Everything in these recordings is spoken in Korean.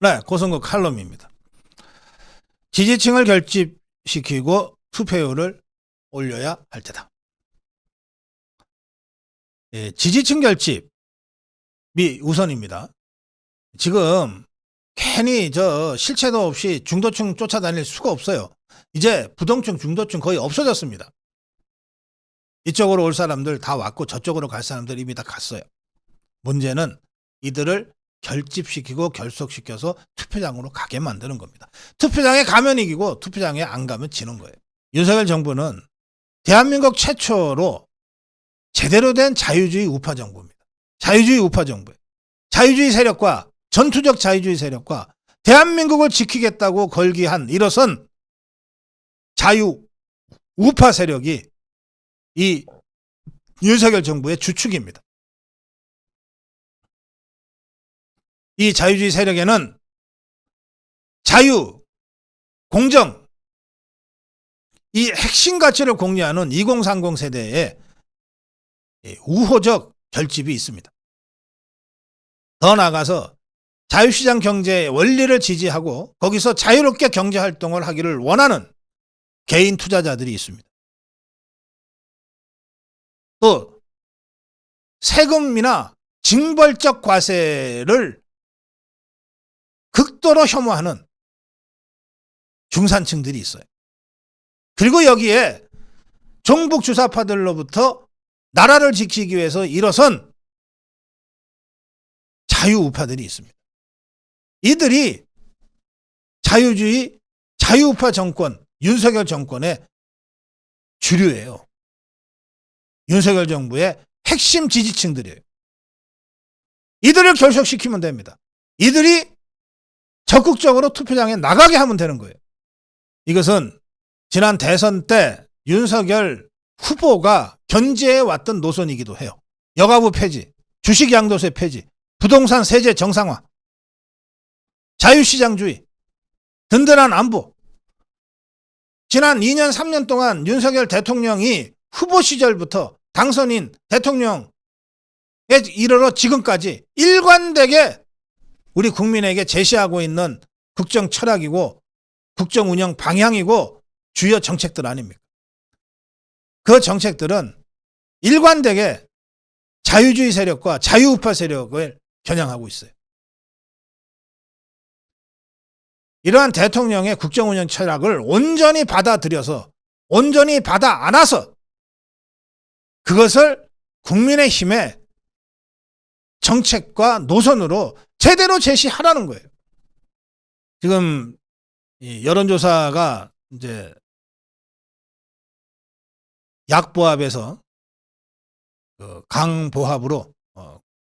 네, 고성국 칼럼입니다. 지지층을 결집시키고 투표율을 올려야 할 때다. 예, 지지층 결집이 우선입니다. 지금 괜히 실체도 없이 중도층 쫓아다닐 수가 없어요. 이제 부동층, 중도층 거의 없어졌습니다. 이쪽으로 올 사람들 다 왔고 저쪽으로 갈 사람들 이미 다 갔어요. 문제는 이들을 결집시키고 결속시켜서 투표장으로 가게 만드는 겁니다. 투표장에 가면 이기고 투표장에 안 가면 지는 거예요. 윤석열 정부는 대한민국 최초로 제대로 된 자유주의 우파 정부입니다. 자유주의 우파 정부예요. 자유주의 세력과 전투적 자유주의 세력과 대한민국을 지키겠다고 걸기한 일어선 자유 우파 세력이 이 윤석열 정부의 주축입니다. 이 자유주의 세력에는 자유, 공정, 이 핵심 가치를 공유하는 2030 세대의 우호적 결집이 있습니다. 더 나아가서 자유시장 경제의 원리를 지지하고 거기서 자유롭게 경제활동을 하기를 원하는 개인 투자자들이 있습니다. 또 세금이나 징벌적 과세를 극도로 혐오하는 중산층들이 있어요. 그리고 여기에 종북 주사파들로부터 나라를 지키기 위해서 일어선 자유우파들이 있습니다. 이들이 자유주의, 자유우파 정권, 윤석열 정권의 주류예요. 윤석열 정부의 핵심 지지층들이에요. 이들을 결속시키면 됩니다. 이들이 적극적으로 투표장에 나가게 하면 되는 거예요. 이것은 지난 대선 때 윤석열 후보가 견제해 왔던 노선이기도 해요. 여가부 폐지, 주식 양도세 폐지, 부동산 세제 정상화, 자유시장주의, 든든한 안보. 지난 2년 3년 동안 윤석열 대통령이 후보 시절부터 당선인 대통령에 이르러 지금까지 일관되게 우리 국민에게 제시하고 있는 국정 철학이고 국정 운영 방향이고 주요 정책들 아닙니까? 그 정책들은 일관되게 자유주의 세력과 자유우파 세력을 겨냥하고 있어요. 이러한 대통령의 국정 운영 철학을 온전히 받아들여서 온전히 받아 안아서 그것을 국민의힘의 정책과 노선으로 제대로 제시하라는 거예요. 지금 여론조사가 이제 약보합에서 강보합으로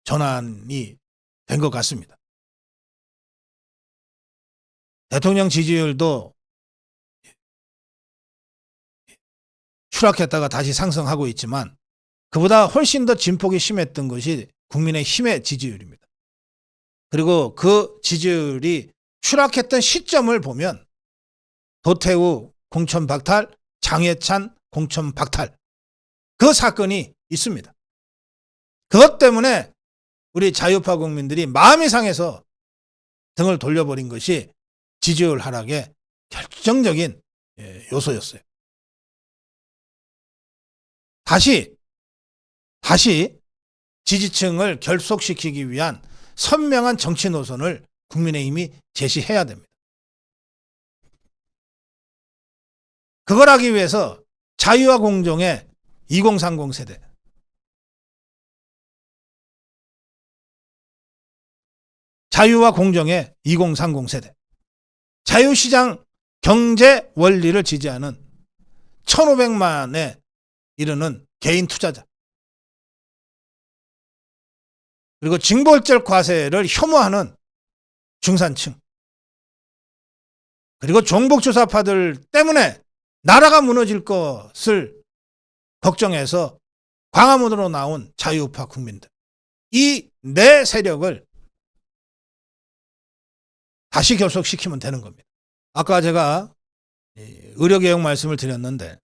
전환이 된 것 같습니다. 대통령 지지율도 추락했다가 다시 상승하고 있지만 그보다 훨씬 더 진폭이 심했던 것이 국민의힘의 지지율입니다. 그리고 그 지지율이 추락했던 시점을 보면 도태우 공천 박탈, 장해찬 공천 박탈 그 사건이 있습니다. 그것 때문에 우리 자유파 국민들이 마음이 상해서 등을 돌려버린 것이 지지율 하락의 결정적인 요소였어요. 다시 지지층을 결속시키기 위한 선명한 정치 노선을 국민의힘이 제시해야 됩니다. 그걸 하기 위해서 자유와 공정의 2030 세대, 자유와 공정의 2030 세대, 자유시장 경제 원리를 지지하는 1,500만에 이르는 개인 투자자, 그리고 징벌적 과세를 혐오하는 중산층, 그리고 종북주사파들 때문에 나라가 무너질 것을 걱정해서 광화문으로 나온 자유우파 국민들, 이 네 세력을 다시 결속시키면 되는 겁니다. 아까 제가 의료개혁 말씀을 드렸는데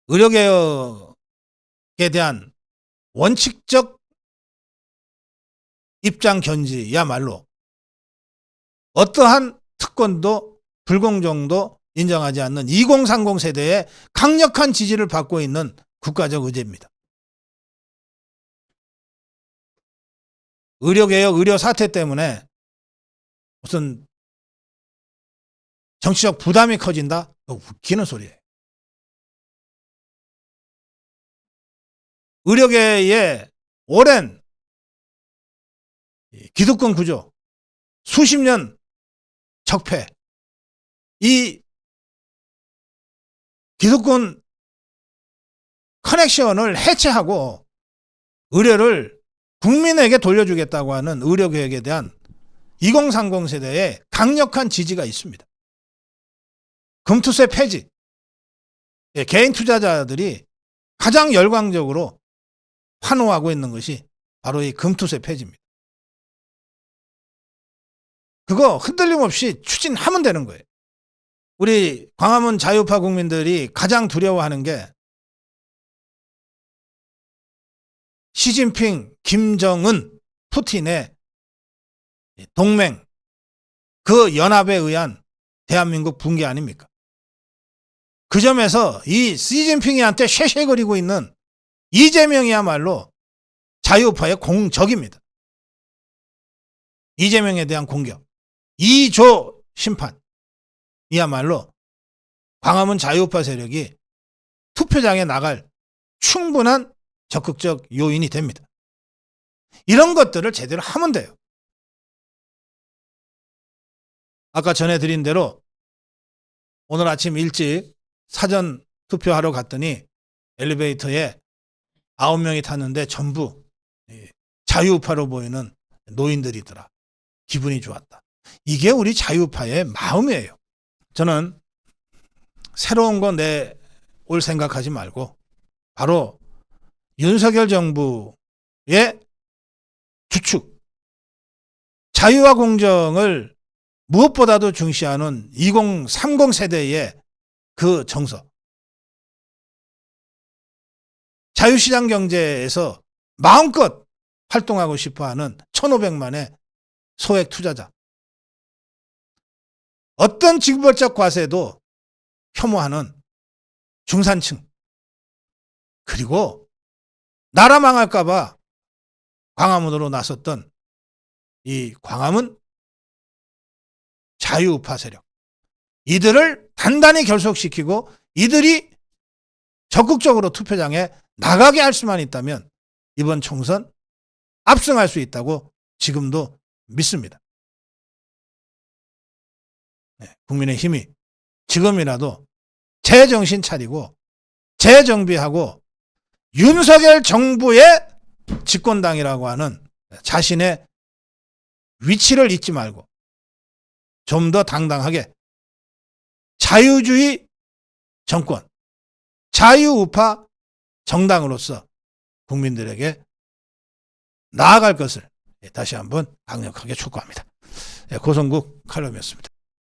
의료개혁에 대한 원칙적 입장 견지야말로 어떠한 특권도 불공정도 인정하지 않는 2030 세대의 강력한 지지를 받고 있는 국가적 의제입니다. 의료개혁, 의료 사태 때문에 무슨 정치적 부담이 커진다? 웃기는 소리예요. 의료계의 오랜 기득권 구조, 수십 년 적폐, 이 기득권 커넥션을 해체하고 의료를 국민에게 돌려주겠다고 하는 의료개혁에 대한 2030 세대의 강력한 지지가 있습니다. 금투세 폐지, 개인 투자자들이 가장 열광적으로 환호하고 있는 것이 바로 이 금투세 폐지입니다. 그거 흔들림 없이 추진하면 되는 거예요. 우리 광화문 자유파 국민들이 가장 두려워하는 게 시진핑, 김정은, 푸틴의 동맹, 그 연합에 의한 대한민국 붕괴 아닙니까? 그 점에서 이 시진핑이한테 쉐쉐거리고 있는 이재명이야말로 자유파의 공적입니다. 이재명에 대한 공격, 2조 심판이야말로 광화문 자유파 세력이 투표장에 나갈 충분한 적극적 요인이 됩니다. 이런 것들을 제대로 하면 돼요. 아까 전해드린 대로 오늘 아침 일찍 사전 투표하러 갔더니 엘리베이터에 9명이 탔는데 전부 자유파로 보이는 노인들이더라. 기분이 좋았다. 이게 우리 자유파의 마음이에요. 저는 새로운 거 내올 생각하지 말고 바로 윤석열 정부의 주축, 자유와 공정을 무엇보다도 중시하는 2030 세대의 그 정서, 자유시장 경제에서 마음껏 활동하고 싶어하는 1,500만의 소액 투자자, 어떤 징벌적 과세도 혐오하는 중산층, 그리고 나라 망할까봐 광화문으로 나섰던 이 광화문 자유우파 세력, 이들을 단단히 결속시키고 이들이 적극적으로 투표장에 나가게 할 수만 있다면 이번 총선 압승할 수 있다고 지금도 믿습니다. 국민의힘이 지금이라도 재정신 차리고 재정비하고 윤석열 정부의 집권당이라고 하는 자신의 위치를 잊지 말고 좀 더 당당하게 자유주의 정권, 자유우파 정당으로서 국민들에게 나아갈 것을 다시 한번 강력하게 촉구합니다. 고성국 칼럼이었습니다.